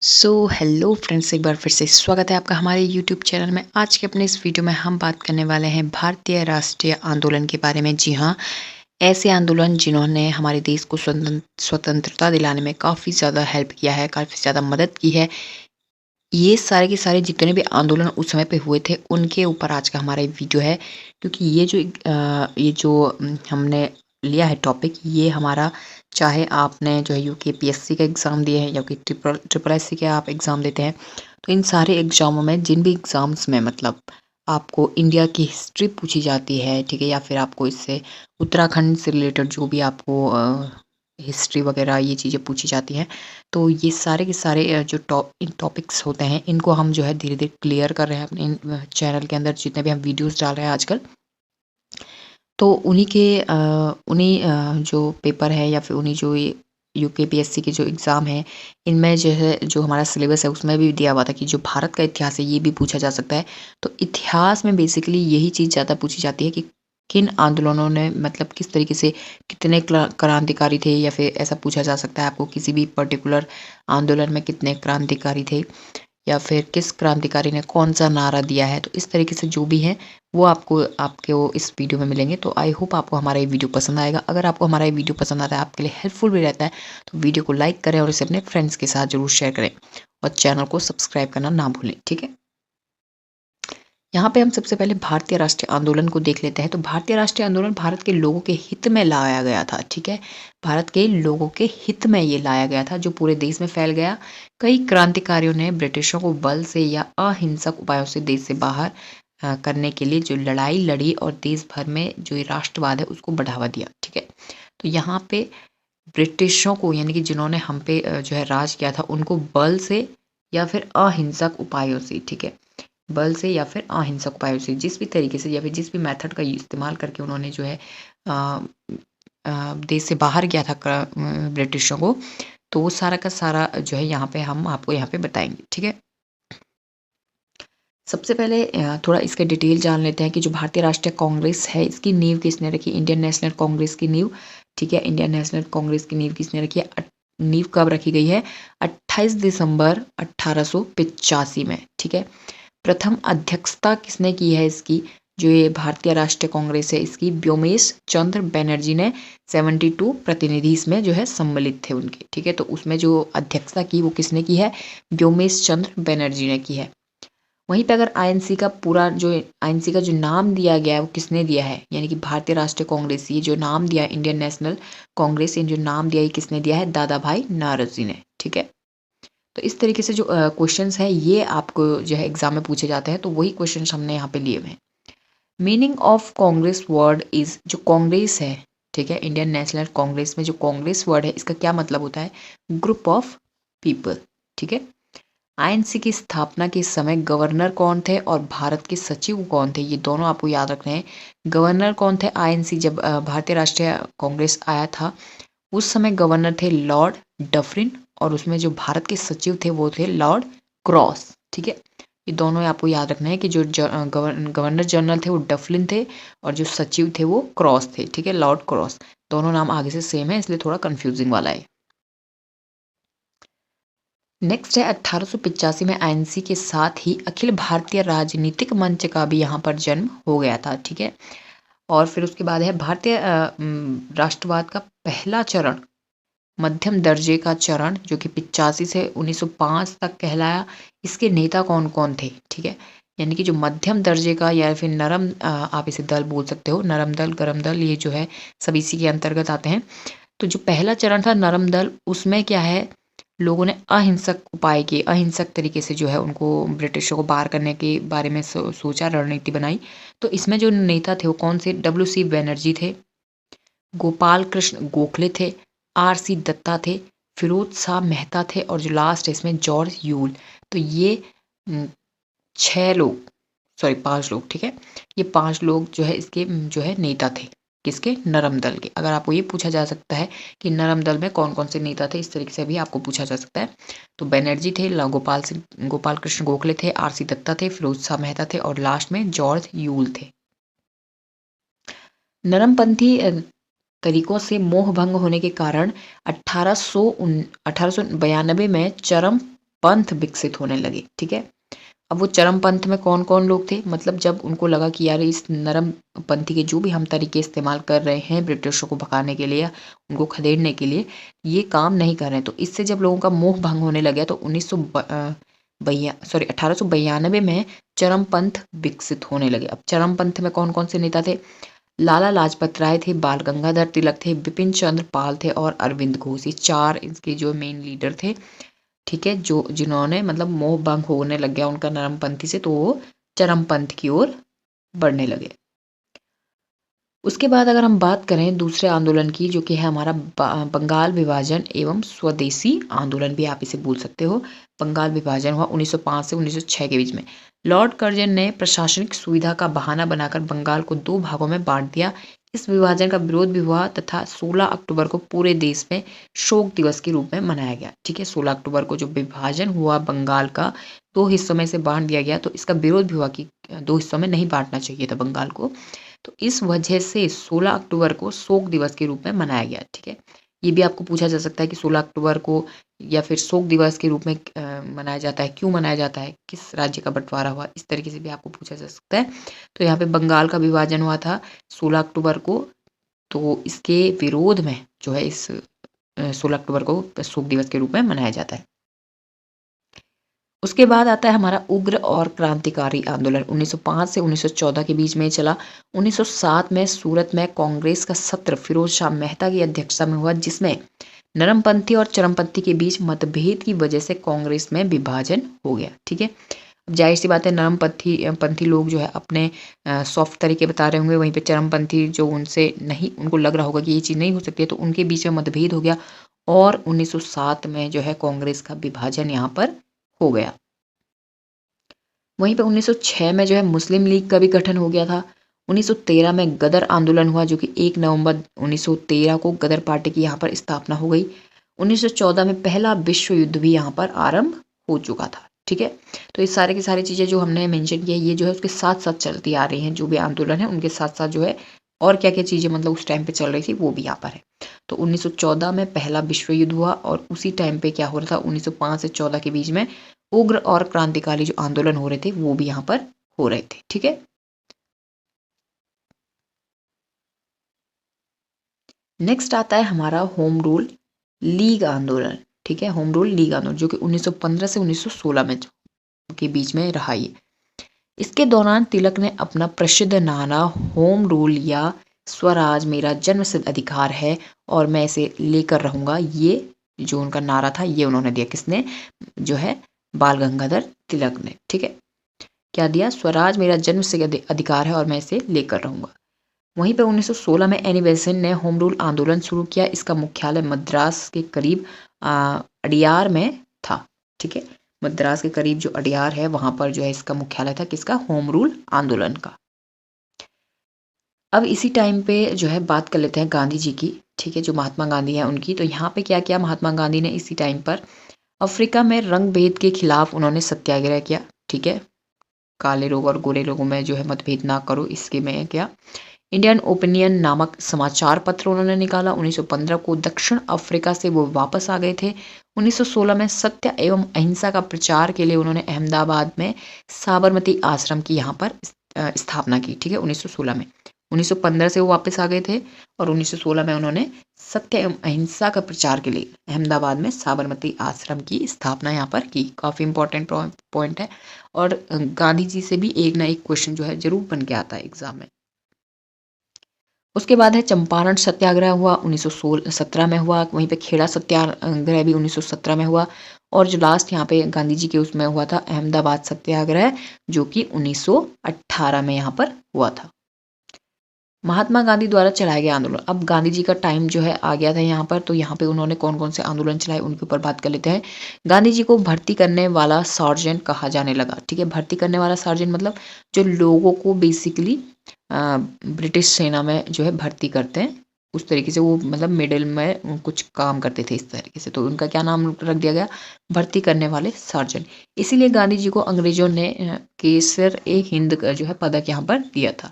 Hello friends, एक बार फिर से स्वागत है आपका हमारे यूट्यूब चैनल में। आज के अपने इस वीडियो में हम बात करने वाले हैं भारतीय राष्ट्रीय आंदोलन के बारे में। जी हाँ, ऐसे आंदोलन जिन्होंने हमारे देश को स्वतंत्रता दिलाने में काफ़ी ज़्यादा हेल्प किया है, काफ़ी ज़्यादा मदद की है। ये सारे के सारे जितने भी आंदोलन उस समय पे हुए थे, उनके ऊपर आज का हमारा ये वीडियो है। क्योंकि ये जो हमने लिया है टॉपिक, ये हमारा, चाहे आपने जो है यूकेपीएससी का एग्ज़ाम दिए हैं या कि ट्रिपल ट्रिपल एससी के आप एग्ज़ाम देते हैं, तो इन सारे एग्ज़ामों में, जिन भी एग्ज़ाम्स में मतलब आपको इंडिया की हिस्ट्री पूछी जाती है, ठीक है? या फिर आपको इससे उत्तराखंड से रिलेटेड जो भी आपको हिस्ट्री वगैरह ये चीज़ें पूछी जाती हैं, तो ये सारे के सारे जो टॉपिक्स होते हैं, इनको हम जो है धीरे-धीरे क्लियर कर रहे हैं अपने चैनल के अंदर, जितने भी हम वीडियोज़ डाल रहे हैं आजकल। तो उन्हीं जो पेपर है या फिर उन्हीं जो ये यूकेपीएससी के जो एग्ज़ाम हैं, इनमें जो है जो हमारा सिलेबस है उसमें भी दिया हुआ था कि जो भारत का इतिहास है ये भी पूछा जा सकता है। तो इतिहास में बेसिकली यही चीज़ ज़्यादा पूछी जाती है कि किन आंदोलनों ने मतलब किस तरीके से कितने क्रांतिकारी थे, या फिर ऐसा पूछा जा सकता है आपको किसी भी पर्टिकुलर आंदोलन में कितने क्रांतिकारी थे, या फिर किस क्रांतिकारी ने कौन-सा नारा दिया है। तो इस तरीके से जो भी है वो आपको इस वीडियो में मिलेंगे। तो आई होप आपको हमारा ये वीडियो पसंद आएगा। अगर आपको हमारा ये वीडियो पसंद आता है, आपके लिए हेल्पफुल भी रहता है, तो वीडियो को लाइक करें और इसे अपने फ्रेंड्स के साथ ज़रूर शेयर करें, और चैनल को सब्सक्राइब करना ना भूलें, ठीक है? यहाँ पे हम सबसे पहले भारतीय राष्ट्रीय आंदोलन को देख लेते हैं। तो भारतीय राष्ट्रीय आंदोलन भारत के लोगों के हित में लाया गया था, ठीक है? भारत के लोगों के हित में ये लाया गया था, जो पूरे देश में फैल गया। कई क्रांतिकारियों ने ब्रिटिशों को बल से या अहिंसक उपायों से देश से बाहर करने के लिए जो लड़ाई लड़ी, और देश भर में जो ये राष्ट्रवाद है उसको बढ़ावा दिया, ठीक है? तो यहाँ पे ब्रिटिशों को, यानी कि जिन्होंने हम पे जो है राज किया था, उनको बल से या फिर अहिंसक उपायों से, ठीक है? बल से या फिर अहिंसक उपायों से, जिस भी तरीके से या फिर जिस भी मेथड का इस्तेमाल करके उन्होंने जो है देश से बाहर किया था ब्रिटिशों को, तो वो सारा का सारा जो है यहाँ पे हम आपको यहाँ पे बताएंगे, ठीक है? सबसे पहले थोड़ा इसके डिटेल जान लेते हैं कि जो भारतीय राष्ट्रीय कांग्रेस है, इसकी नींव किसने रखी? इंडियन नेशनल कांग्रेस की नींव, ठीक है? इंडियन नेशनल कांग्रेस की नींव किसने रखी है? नींव कब रखी गई है? 28 दिसंबर 1885 में, ठीक है? प्रथम अध्यक्षता किसने की है इसकी? जो ये भारतीय राष्ट्रीय कांग्रेस है, इसकी व्योमेश चंद्र बनर्जी ने 72 प्रतिनिधि इसमें जो है सम्मिलित थे उनके, ठीक है? तो उसमें जो अध्यक्षता की वो किसने की है? व्योमेश चंद्र बनर्जी ने की है। वहीं पे अगर आईएनसी का जो नाम दिया गया है वो किसने दिया है? यानी कि भारतीय राष्ट्रीय कांग्रेस, ये जो नाम दिया है इंडियन नेशनल कांग्रेस, ये जो नाम दिया है किसने दिया है? दादा भाई नौरोजी ने, ठीक है? तो इस तरीके से जो क्वेश्चंस हैं ये आपको जो है एग्जाम में पूछे जाते हैं, तो वही क्वेश्चंस हमने यहाँ पे लिए हुए हैं। Meaning of Congress word is, जो कांग्रेस है, ठीक है, इंडियन नेशनल कांग्रेस में जो कांग्रेस वर्ड है, इसका क्या मतलब होता है? ग्रुप ऑफ पीपल, ठीक है? आईएनसी की स्थापना के समय गवर्नर कौन थे और भारत के सचिव कौन थे? ये दोनों आपको याद रखने हैं। गवर्नर कौन थे आईएनसी जब भारतीय राष्ट्रीय कांग्रेस आया था, उस समय गवर्नर थे लॉर्ड डफरिन, और उसमें जो भारत के सचिव थे वो थे लॉर्ड क्रॉस, ठीक है? ये दोनों आपको याद रखना है कि जो गवर्नर जनरल थे वो डफलिन थे, और जो सचिव थे वो क्रॉस थे, ठीक है? Lord cross. दोनों नाम आगे से सेम है, इसलिए थोड़ा कंफ्यूजिंग वाला है। नेक्स्ट है 1885 में आईएनसी के साथ ही अखिल भारतीय राजनीतिक मंच का भी यहाँ पर जन्म हो गया था, ठीक है? और फिर उसके बाद है भारतीय राष्ट्रवाद का पहला चरण, मध्यम दर्जे का चरण, जो कि 85 से 1905 तक कहलाया। इसके नेता कौन कौन थे, ठीक है? यानी कि जो मध्यम दर्जे का या फिर नरम, आप इसे दल बोल सकते हो, नरम दल, गरम दल, ये जो है सब इसी के अंतर्गत आते हैं। तो जो पहला चरण था नरम दल, उसमें क्या है, लोगों ने अहिंसक उपाय किए, अहिंसक तरीके से जो है उनको ब्रिटिशों को बाहर करने के बारे में सोचा, रणनीति बनाई। तो इसमें जो नेता थे वो कौन से? डब्ल्यू सी बैनर्जी थे, गोपाल कृष्ण गोखले थे, आर सी दत्ता थे, फिरोज शाह मेहता थे, और जो लास्ट है इसमें जॉर्ज यूल। तो ये 6 लोग, सॉरी 5 लोग, ठीक है? ये 5 लोग जो है इसके जो है नेता थे, किसके? नरम दल के। अगर आपको ये पूछा जा सकता है कि नरम दल में कौन कौन से नेता थे, इस तरीके से भी आपको पूछा जा सकता है। तो बनर्जी थे, गोपाल कृष्ण गोखले थे, आर सी दत्ता थे, फिरोज शाह मेहता थे, और लास्ट में जॉर्ज यूल थे। नरमपंथी तरीकों से मोह भंग होने के कारण 1892 में चरम पंथ विकसित होने लगे। ठीक है, अब वो चरम पंथ में कौन कौन लोग थे, मतलब जब उनको लगा कि यार इस नरम पंथी के जो भी हम तरीके इस्तेमाल कर रहे हैं ब्रिटिशों को भगाने के लिए या उनको खदेड़ने के लिए, ये काम नहीं कर रहे हैं, तो इससे जब लोगों का मोह भंग होने लगा तो 1892 में चरम पंथ विकसित होने लगे। अब चरम पंथ में कौन कौन से नेता थे, लाला लाजपत राय थे, बाल गंगाधर तिलक थे, बिपिन चंद्र पाल थे और अरविंद घोष, ये 4 इसके जो मेन लीडर थे। ठीक है, जो जिन्होंने मतलब मोह भंग होने लग गया उनका नरमपंथी से, तो वो चरमपंथ की ओर बढ़ने लगे। उसके बाद अगर हम बात करें दूसरे आंदोलन की, जो कि है हमारा बंगाल विभाजन एवं स्वदेशी आंदोलन भी आप इसे बोल सकते हो। बंगाल विभाजन हुआ 1905 से 1906 के बीच में। लॉर्ड कर्जन ने प्रशासनिक सुविधा का बहाना बनाकर बंगाल को 2 भागों में बांट दिया। इस विभाजन का विरोध भी हुआ तथा 16 अक्टूबर को पूरे देश में शोक दिवस के रूप में मनाया गया। ठीक है, 16 अक्टूबर को जो विभाजन हुआ बंगाल का 2 हिस्सों में से बांट दिया गया, तो इसका विरोध भी हुआ कि 2 हिस्सों में नहीं बांटना चाहिए था बंगाल को, तो इस वजह से 16 अक्टूबर को शोक दिवस के रूप में मनाया गया। ठीक है, ये भी आपको पूछा जा सकता है कि 16 अक्टूबर को या फिर शोक दिवस के रूप में मनाया जाता है, क्यों मनाया जाता है, किस राज्य का बंटवारा हुआ, इस तरीके से भी आपको पूछा जा सकता है। तो यहाँ पे बंगाल का विभाजन हुआ था 16 अक्टूबर को, तो इसके विरोध में जो है इस 16 अक्टूबर को शोक दिवस के रूप में मनाया जाता है। उसके बाद आता है हमारा उग्र और क्रांतिकारी आंदोलन 1905 से 1914 के बीच में चला। 1907 में सूरत में कांग्रेस का सत्र फिरोज शाह मेहता की अध्यक्षता में हुआ, जिसमें नरमपंथी और चरमपंथी के बीच मतभेद की वजह से कांग्रेस में विभाजन हो गया। ठीक है, अब जाहिर सी बात है नरमपंथी लोग जो है अपने सॉफ्ट तरीके बता रहे होंगे, वहीं पे चरमपंथी जो उनसे नहीं, उनको लग रहा होगा कि ये चीज़ नहीं हो सकती है, तो उनके बीच में मतभेद हो गया और 1907 में जो है कांग्रेस का विभाजन यहाँ पर हो गया। वहीं पे 1906 में जो है मुस्लिम लीग का भी गठन हो गया था। 1913 में गदर आंदोलन हुआ, जो कि 1 नवंबर 1913 को गदर पार्टी की यहाँ पर स्थापना हो गई। 1914 में पहला विश्व युद्ध भी यहाँ पर आरंभ हो चुका था। ठीक है, तो ये सारे की सारी चीज़ें जो हमने मेंशन किया, ये जो है उसके साथ साथ चलती आ रही हैं, जो भी आंदोलन है उनके साथ साथ जो है और क्या क्या चीज़ें मतलब उस टाइम पे चल रही थी वो भी यहाँ पर है। तो 1914 में पहला विश्व युद्ध हुआ और उसी टाइम पे क्या हो रहा था, 1905 से 14 के बीच में उग्र और क्रांतिकारी जो आंदोलन हो रहे थे वो भी यहाँ पर हो रहे थे। ठीक है, नेक्स्ट आता है हमारा होम रूल लीग आंदोलन। ठीक है, होम रूल लीग आंदोलन जो कि 1915 से 1916 में के बीच में रहा। ये इसके दौरान तिलक ने अपना प्रसिद्ध नारा होम रूल या स्वराज मेरा जन्मसिद्ध अधिकार है और मैं इसे लेकर रहूंगा, ये जो उनका नारा था ये उन्होंने दिया। किसने, जो है बाल गंगाधर तिलक ने। ठीक है, क्या दिया, स्वराज मेरा जन्मसिद्ध अधिकार है और मैं इसे लेकर रहूंगा। वहीं पे 1916 में एनी बेसेंट ने होम रूल आंदोलन शुरू किया। इसका मुख्यालय मद्रास के करीब अडियार में था। ठीक है, मद्रास के करीब जो अडियार है वहां पर जो है इसका मुख्यालय था, किसका, होम रूल आंदोलन का। अब इसी टाइम पे जो है बात कर लेते हैं गांधी जी की। ठीक है, जो महात्मा गांधी है उनकी, तो यहाँ पे क्या किया महात्मा गांधी ने इसी टाइम पर अफ्रीका में रंग भेद के खिलाफ उन्होंने सत्याग्रह किया। ठीक है, काले लोग और गोरे लोगों में जो है मतभेद ना करो, इसके में क्या, इंडियन ओपिनियन नामक समाचार पत्र उन्होंने निकाला। 1915 को दक्षिण अफ्रीका से वो वापस आ गए थे। 1916 में सत्य एवं अहिंसा का प्रचार के लिए उन्होंने अहमदाबाद में साबरमती आश्रम की यहाँ पर स्थापना की। ठीक है, 1916 में, 1915 से वो वापस आ गए थे और 1916 में उन्होंने सत्य एवं अहिंसा का प्रचार के लिए अहमदाबाद में साबरमती आश्रम की स्थापना यहाँ पर की। काफ़ी इंपॉर्टेंट पॉइंट है और गांधी जी से भी एक ना एक क्वेश्चन जो है जरूर बन के आता है एग्जाम में। उसके बाद है चंपारण सत्याग्रह हुआ 1917 में हुआ। वहीं पे खेड़ा सत्याग्रह भी 1917 में हुआ और जो लास्ट यहाँ पे गांधी जी के उसमें हुआ था अहमदाबाद सत्याग्रह, जो कि 1918 में यहाँ पर हुआ था। महात्मा गांधी द्वारा चलाया गया आंदोलन। अब गांधी जी का टाइम जो है आ गया था यहाँ पर, तो यहाँ पे उन्होंने कौन कौन से आंदोलन चलाए उनके ऊपर बात कर लेते हैं। गांधी जी को भर्ती करने वाला सार्जेंट कहा जाने लगा। ठीक है, भर्ती करने वाला सार्जेंट मतलब जो लोगों को बेसिकली ब्रिटिश सेना में जो है भर्ती करते हैं, उस तरीके से वो मतलब मिडिल में कुछ काम करते थे इस तरीके से, तो उनका क्या नाम रख दिया गया, भर्ती करने वाले सार्जेंट। इसीलिए गांधी जी को अंग्रेजों ने केसर ए हिंद का जो है पदक यहाँ पर दिया था।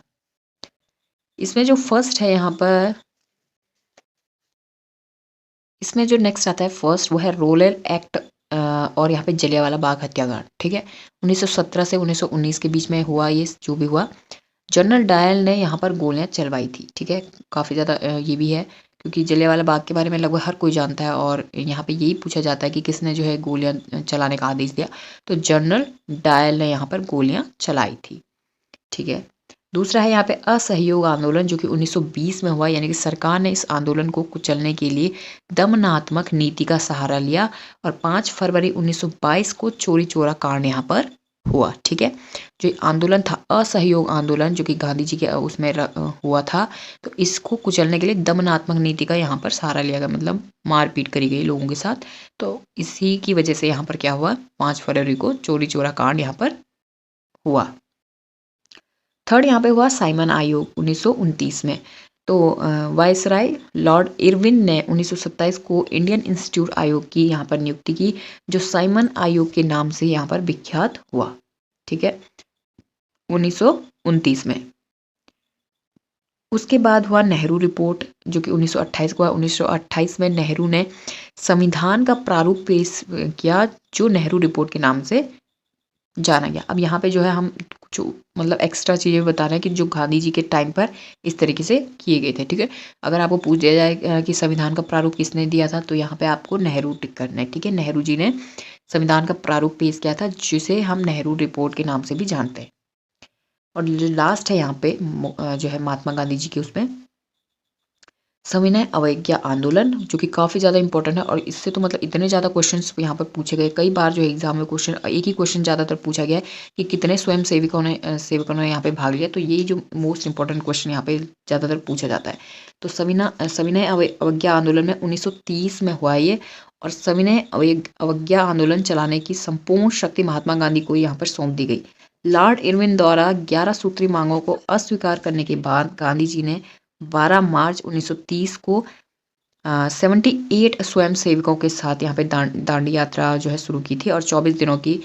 इसमें जो फर्स्ट है यहाँ पर, इसमें जो नेक्स्ट आता है फर्स्ट, वो है रोलेल एक्ट और यहाँ पे जलियांवाला बाग हत्याकांड, ठीक है। 1917 से 1919 के बीच में हुआ ये जो भी हुआ। जनरल डायल ने यहाँ पर गोलियां चलवाई थी, ठीक है। काफ़ी ज़्यादा ये भी है क्योंकि जलियांवाला बाग के बारे में लगभग हर कोई जानता है और यहाँ पे यही पूछा जाता है कि किसने जो है गोलियां चलाने का आदेश दिया, तो जनरल डायल ने यहाँ पर गोलियां चलाई थी, ठीक है। दूसरा है यहाँ पे असहयोग आंदोलन जो कि 1920 में हुआ, यानी कि सरकार ने इस आंदोलन को कुचलने के लिए दमनात्मक नीति का सहारा लिया और 5 फरवरी 1922 को चोरी चोरा कांड यहाँ पर हुआ, ठीक है। जो आंदोलन था असहयोग आंदोलन जो कि गांधी जी के उसमें हुआ था, तो इसको कुचलने के लिए दमनात्मक नीति का यहाँ पर सहारा लिया गया, मतलब मारपीट करी गई लोगों के साथ। तो इसी की वजह से यहाँ पर क्या हुआ, 5 फरवरी को चोरी चोरा कांड यहाँ पर हुआ। थर्ड यहाँ पे हुआ साइमन आयोग 1929 में। तो वायसराय लॉर्ड इरविन ने 1927 को इंडियन इंस्टीट्यूट आयोग की यहाँ पर नियुक्ति की, जो साइमन आयोग के नाम से यहाँ पर विख्यात हुआ, ठीक है, 1929 में। उसके बाद हुआ नेहरू रिपोर्ट जो कि 1928 को हुआ। 1928 में नेहरू ने संविधान का प्रारूप पेश किया जो नेहरू रिपोर्ट के नाम से जाना गया। अब यहाँ पे जो है हम कुछ मतलब एक्स्ट्रा चीज़ें बता रहे हैं कि जो गांधी जी के टाइम पर इस तरीके से किए गए थे, ठीक है। अगर आपको पूछ दिया जाए कि संविधान का प्रारूप किसने दिया था, तो यहाँ पे आपको नेहरू टिक करना है, ठीक है। नेहरू जी ने संविधान का प्रारूप पेश किया था जिसे हम नेहरू रिपोर्ट के नाम से भी जानते हैं। और जो लास्ट है यहाँ पे जो है महात्मा गांधी जी के उसमें सविनय अवज्ञा आंदोलन जो कि काफ़ी ज़्यादा इंपॉर्टेंट है और इससे तो मतलब इतने ज़्यादा क्वेश्चंस यहाँ पर पूछे गए। कई बार जो एग्जाम में क्वेश्चन एक ही क्वेश्चन ज़्यादातर पूछा गया है कि कितने स्वयं सेवकों ने यहाँ पे भाग लिया, तो यही जो मोस्ट इंपॉर्टेंट क्वेश्चन यहाँ पे ज़्यादातर पूछा जाता है। तो सविनय अवज्ञा आंदोलन में 1930 में हुआ ये, और सविनय अवज्ञा आंदोलन चलाने की संपूर्ण शक्ति महात्मा गांधी को यहाँ पर सौंप दी गई। लॉर्ड इरविन द्वारा 11 सूत्री मांगों को अस्वीकार करने के बाद गांधी जी ने 12 मार्च 1930 को 78 स्वयं सेवकों के साथ यहाँ पे दांडी यात्रा जो है शुरू की थी और 24 दिनों की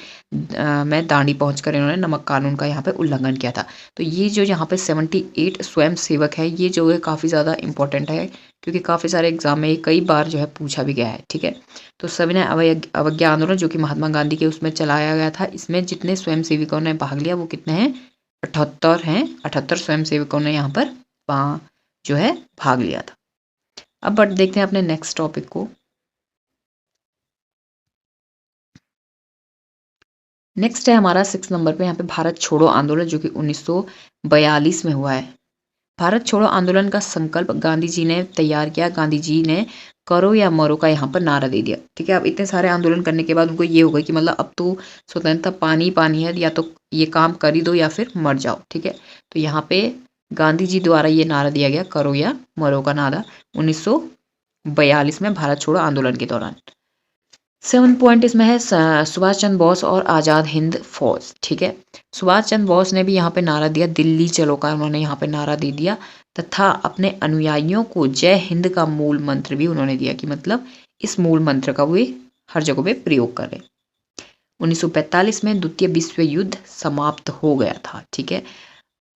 में दांडी पहुंचकर इन्होंने नमक कानून का यहाँ पे उल्लंघन किया था। तो ये जो यहाँ पे 78 स्वयं सेवक है, ये जो है काफ़ी ज़्यादा इंपॉर्टेंट है क्योंकि काफ़ी सारे एग्जाम में कई बार जो है पूछा भी गया है, ठीक है। तो सविनय अवज्ञा आंदोलन जो कि महात्मा गांधी के उसमें चलाया गया था, इसमें जितने स्वयं सेवकों ने भाग लिया वो कितने हैं, 78 हैं। 78 स्वयं सेवकों ने यहाँ पर जो है भाग लिया था। अब बट देखते हैं अपने नेक्स्ट टॉपिक को। नेक्स्ट है हमारा 6 नंबर पे यहाँ पे भारत छोड़ो आंदोलन जो कि 1942 में हुआ है। भारत छोड़ो आंदोलन का संकल्प गांधी जी ने तैयार किया। गांधी जी ने करो या मरो का यहाँ पर नारा दे दिया, ठीक है। अब इतने सारे आंदोलन करने के बाद उनको ये हो गया कि मतलब अब तो स्वतंत्रता पानी पानी है, या तो ये काम कर ही दो या फिर मर जाओ, ठीक है। तो यहाँ पे गांधी जी द्वारा ये नारा दिया गया करो या मरो का नारा 1942 में भारत छोड़ो आंदोलन के दौरान। 7 पॉइंट इसमें है सुभाष चंद्र बोस और आज़ाद हिंद फौज, ठीक है। सुभाष चंद्र बोस ने भी यहाँ पे नारा दिया दिल्ली चलो का, उन्होंने यहाँ पे नारा दे दिया तथा अपने अनुयायियों को जय हिंद का मूल मंत्र भी उन्होंने दिया कि मतलब इस मूल मंत्र का वे हर जगह पे प्रयोग कर रहे। 1945 में द्वितीय विश्व युद्ध समाप्त हो गया था, ठीक है।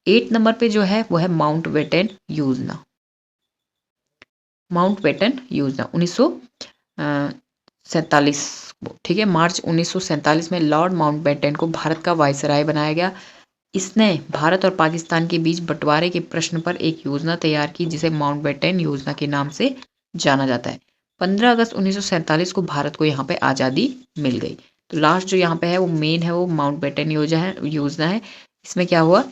8 नंबर पे जो है वो है माउंटबेटन योजना। माउंटबेटन योजना 1947, ठीक है। मार्च 1947 में लॉर्ड माउंटबेटन को भारत का वायसराय बनाया गया। इसने भारत और पाकिस्तान के बीच बंटवारे के प्रश्न पर एक योजना तैयार की जिसे माउंटबेटन योजना के नाम से जाना जाता है। 15 अगस्त 1947 को भारत को यहाँ पे आज़ादी मिल गई। तो लास्ट जो यहाँ पे है वो मेन है वो माउंटबेटन योजना है। इसमें क्या हुआ,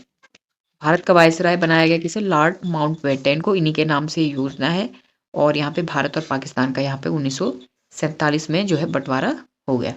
भारत का वायसराय बनाया गया किसे, लॉर्ड माउंटबेटन को, इन्हीं के नाम से योजना है। और यहाँ पे भारत और पाकिस्तान का यहाँ पे 1947 में जो है बंटवारा हो गया।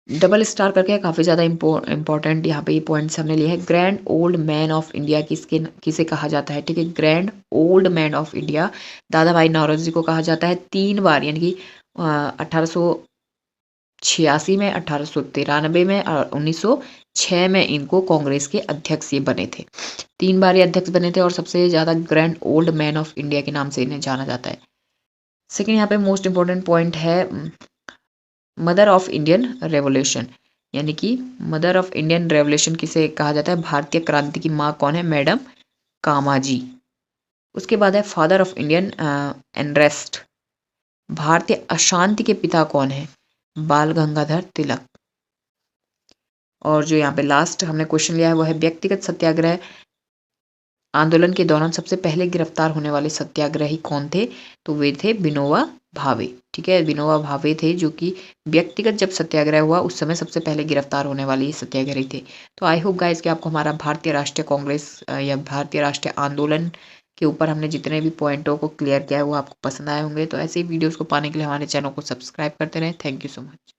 डबल स्टार करके काफ़ी ज़्यादा इंपॉर्टेंट यहाँ पे ये पॉइंट्स हमने लिए हैं। Grand old man of India किसे कहा जाता है, ठीक है। Grand old man of India दादा भाई नौरोजी को कहा जाता है। 3 बार यानी कि 1886 में, 1893 में और 1906 में इनको कांग्रेस के अध्यक्ष ये बने थे। 3 बार ये अध्यक्ष बने थे और सबसे ज़्यादा grand old man of India के नाम से इन्हें जाना जाता है। सेकेंड यहाँ पे मोस्ट इंपॉर्टेंट पॉइंट है मदर ऑफ इंडियन रेवोल्यूशन, यानी कि मदर ऑफ इंडियन रेवोल्यूशन किसे कहा जाता है, भारतीय क्रांति की माँ कौन है, मैडम कामाजी। उसके बाद है फादर ऑफ इंडियन अनरेस्ट, भारतीय अशांति के पिता कौन है, बाल गंगाधर तिलक। और जो यहाँ पे लास्ट हमने क्वेश्चन लिया है वो है व्यक्तिगत सत्याग्रह आंदोलन के दौरान सबसे पहले गिरफ्तार होने वाले सत्याग्रही कौन थे? तो वे थे विनोबा भावे। ठीक है, विनोबा भावे थे जो कि व्यक्तिगत जब सत्याग्रह हुआ उस समय सबसे पहले गिरफ्तार होने वाले ये सत्याग्रही थे। तो आई होप गाइस कि आपको हमारा भारतीय राष्ट्रीय कांग्रेस या भारतीय राष्ट्रीय आंदोलन के ऊपर हमने जितने भी पॉइंटों को क्लियर किया है वो आपको पसंद आए होंगे। तो ऐसे ही वीडियोज़ को पाने के लिए हमारे चैनल को सब्सक्राइब करते रहें। Thank you so much.